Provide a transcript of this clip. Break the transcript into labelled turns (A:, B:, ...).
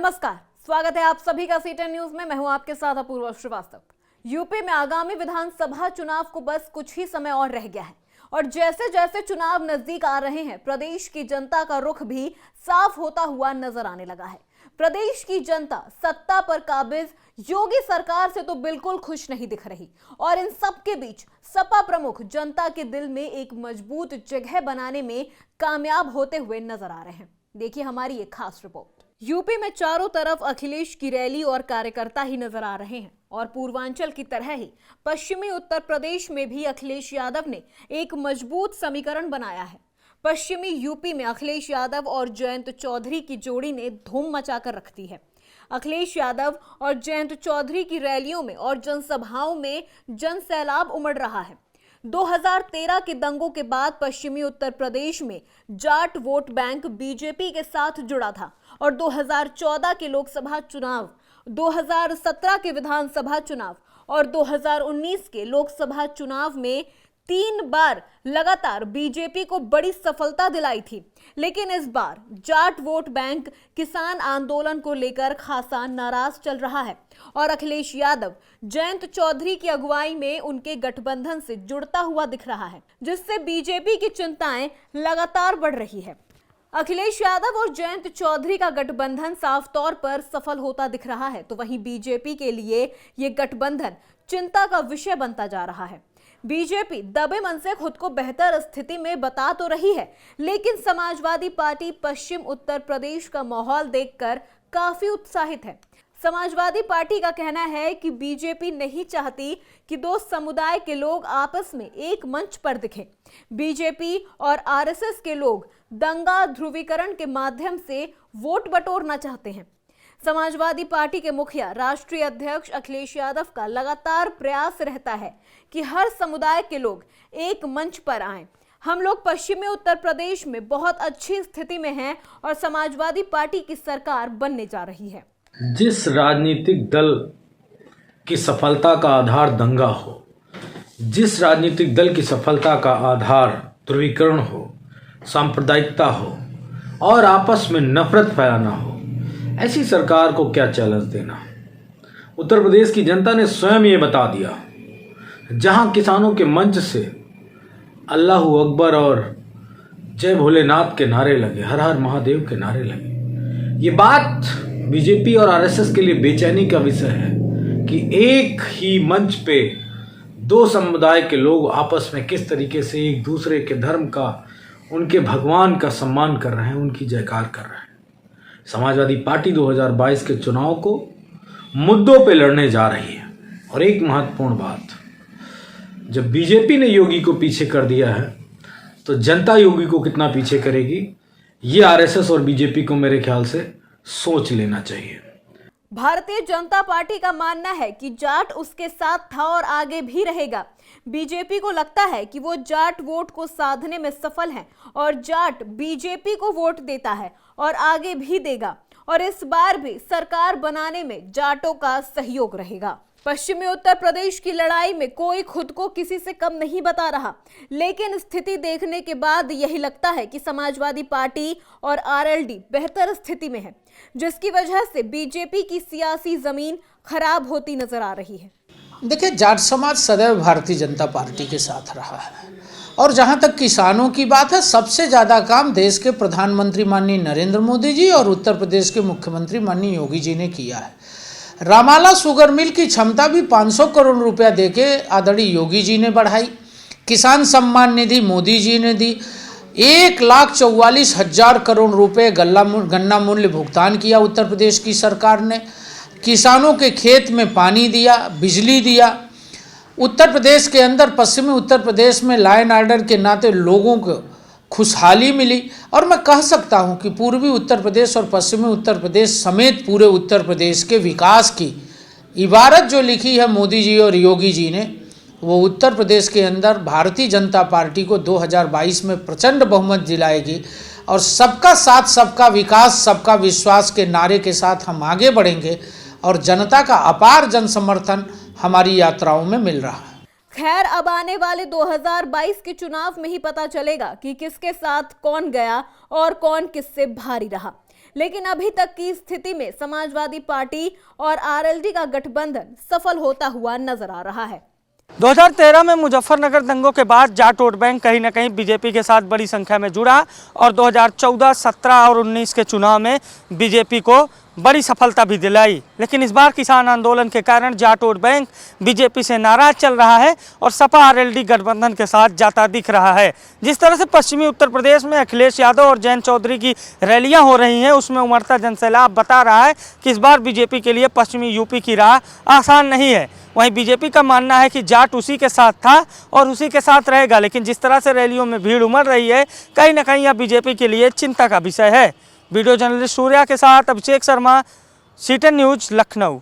A: नमस्कार, स्वागत है आप सभी का सी10 न्यूज में। मैं हूं आपके साथ अपूर्वा श्रीवास्तव। यूपी में आगामी विधानसभा चुनाव को बस कुछ ही समय और रह गया है और जैसे जैसे चुनाव नजदीक आ रहे हैं, प्रदेश की जनता का रुख भी साफ होता हुआ नजर आने लगा है। प्रदेश की जनता सत्ता पर काबिज योगी सरकार से तो बिल्कुल खुश नहीं दिख रही और इन सब के बीच सपा प्रमुख जनता के दिल में एक मजबूत जगह बनाने में कामयाब होते हुए नजर आ रहे हैं। देखिए हमारी एक खास रिपोर्ट। यूपी में चारों तरफ अखिलेश की रैली और कार्यकर्ता ही नजर आ रहे हैं और पूर्वांचल की तरह ही पश्चिमी उत्तर प्रदेश में भी अखिलेश यादव ने एक मजबूत समीकरण बनाया है। पश्चिमी यूपी में अखिलेश यादव और जयंत चौधरी की जोड़ी ने धूम मचाकर रख दी है। अखिलेश यादव और जयंत चौधरी की रैलियों में और जनसभाओं में जन सैलाब उमड़ रहा है। 2013 के दंगों के बाद पश्चिमी उत्तर प्रदेश में जाट वोट बैंक बीजेपी के साथ जुड़ा था और 2014 के लोकसभा चुनाव, 2017 के विधानसभा चुनाव और 2019 के लोकसभा चुनाव में 3 बार लगातार बीजेपी को बड़ी सफलता दिलाई थी। लेकिन इस बार जाट वोट बैंक किसान आंदोलन को लेकर खासा नाराज चल रहा है और अखिलेश यादव जयंत चौधरी की अगुवाई में उनके गठबंधन से जुड़ता हुआ दिख रहा है, जिससे बीजेपी की चिंताएं लगातार बढ़ रही है। अखिलेश यादव और जयंत चौधरी का गठबंधन साफ तौर पर सफल होता दिख रहा है, तो वहीं बीजेपी के लिए ये गठबंधन चिंता का विषय बनता जा रहा है। बीजेपी दबे मन से खुद को बेहतर स्थिति में बता तो रही है, लेकिन समाजवादी पार्टी पश्चिम उत्तर प्रदेश का माहौल देखकर काफी उत्साहित है। समाजवादी पार्टी का कहना है कि बीजेपी नहीं चाहती कि दो समुदाय के लोग आपस में एक मंच पर दिखें। बीजेपी और आरएसएस के लोग दंगा ध्रुवीकरण के माध्यम से वोट बटोरना चाहते हैं। समाजवादी पार्टी के मुखिया राष्ट्रीय अध्यक्ष अखिलेश यादव का लगातार प्रयास रहता है कि हर समुदाय के लोग एक मंच पर आएं। हम लोग पश्चिमी उत्तर प्रदेश में बहुत अच्छी स्थिति में हैं और समाजवादी पार्टी की सरकार बनने जा रही है।
B: जिस राजनीतिक दल की सफलता का आधार दंगा हो, जिस राजनीतिक दल की सफलता का आधार ध्रुवीकरण हो, सांप्रदायिकता हो और आपस में नफरत फैलाना हो, ऐसी सरकार को क्या चैलेंज देना। उत्तर प्रदेश की जनता ने स्वयं ये बता दिया। जहां किसानों के मंच से अल्लाहू अकबर और जय भोलेनाथ के नारे लगे, हर हर महादेव के नारे लगे, ये बात बीजेपी और आरएसएस के लिए बेचैनी का विषय है कि एक ही मंच पे दो समुदाय के लोग आपस में किस तरीके से एक दूसरे के धर्म का, उनके भगवान का सम्मान कर रहे हैं, उनकी जयकार कर रहे हैं। समाजवादी पार्टी 2022 के चुनाव को मुद्दों पे लड़ने जा रही है और एक महत्वपूर्ण बात, जब बीजेपी ने योगी को पीछे कर दिया है तो जनता योगी को कितना पीछे करेगी, ये आरएसएस और बीजेपी को मेरे ख्याल से सोच लेना चाहिए।
A: भारतीय जनता पार्टी का मानना है कि जाट उसके साथ था और आगे भी रहेगा। बीजेपी को लगता है कि वो जाट वोट को साधने में सफल है और जाट बीजेपी को वोट देता है और आगे भी देगा और इस बार भी सरकार बनाने में जाटों का सहयोग रहेगा। पश्चिमी उत्तर प्रदेश की लड़ाई में कोई खुद को किसी से कम नहीं बता रहा, लेकिन स्थिति देखने के बाद यही लगता है कि समाजवादी पार्टी और आरएलडी बेहतर स्थिति में है, जिसकी वजह से बीजेपी की सियासी जमीन खराब होती नजर आ रही है।
C: देखिए, जाट समाज सदैव भारतीय जनता पार्टी के साथ रहा है और जहां तक किसानों की बात है, सबसे ज़्यादा काम देश के प्रधानमंत्री माननीय नरेंद्र मोदी जी और उत्तर प्रदेश के मुख्यमंत्री माननीय योगी जी ने किया है। रामाला शुगर मिल की क्षमता भी 500 करोड़ रुपया देके आदरणीय योगी जी ने बढ़ाई। किसान सम्मान निधि मोदी जी ने दी। 1,44,000 करोड़ रुपए गन्ना मूल्य भुगतान किया उत्तर प्रदेश की सरकार ने। किसानों के खेत में पानी दिया, बिजली दिया। उत्तर प्रदेश के अंदर, पश्चिमी उत्तर प्रदेश में लॉ एंड ऑर्डर के नाते लोगों को खुशहाली मिली और मैं कह सकता हूं कि पूर्वी उत्तर प्रदेश और पश्चिमी उत्तर प्रदेश समेत पूरे उत्तर प्रदेश के विकास की इबारत जो लिखी है मोदी जी और योगी जी ने, वो उत्तर प्रदेश के अंदर भारतीय जनता पार्टी को 2022 में प्रचंड बहुमत दिलाएगी और सबका साथ, सबका विकास, सबका विश्वास के नारे के साथ हम आगे बढ़ेंगे और जनता का अपार जन समर्थन हमारी यात्राओं में मिल रहा है।
A: खैर, अब आने वाले 2022 के चुनाव में ही पता चलेगा कि किसके साथ कौन गया और कौन किससे भारी रहा। लेकिन अभी तक की स्थिति में समाजवादी पार्टी और आरएलडी का गठबंधन सफल होता हुआ नजर आ रहा है।
D: 2013 में मुजफ्फरनगर दंगों के बाद जाट वोट बैंक कहीं न कहीं बीजेपी के साथ बड़ी संख्या में जुड़ा और 2014, 17 और 19 के चुनाव में बीजेपी को बड़ी सफलता भी दिलाई। लेकिन इस बार किसान आंदोलन के कारण जाट वोट बैंक बीजेपी से नाराज चल रहा है और सपा आरएलडी गठबंधन के साथ जाता दिख रहा है। जिस तरह से पश्चिमी उत्तर प्रदेश में अखिलेश यादव और जयंत चौधरी की रैलियां हो रही हैं, उसमें उमड़ता जनसैलाब बता रहा है कि इस बार बीजेपी के लिए पश्चिमी यूपी की राह आसान नहीं है। वहीं बीजेपी का मानना है कि जाट उसी के साथ था और उसी के साथ रहेगा, लेकिन जिस तरह से रैलियों में भीड़ उमड़ रही है, कहीं ना कहीं यह बीजेपी के लिए चिंता का विषय है। वीडियो जर्नलिस्ट सूर्या के साथ अभिषेक शर्मा, सीटन न्यूज, लखनऊ।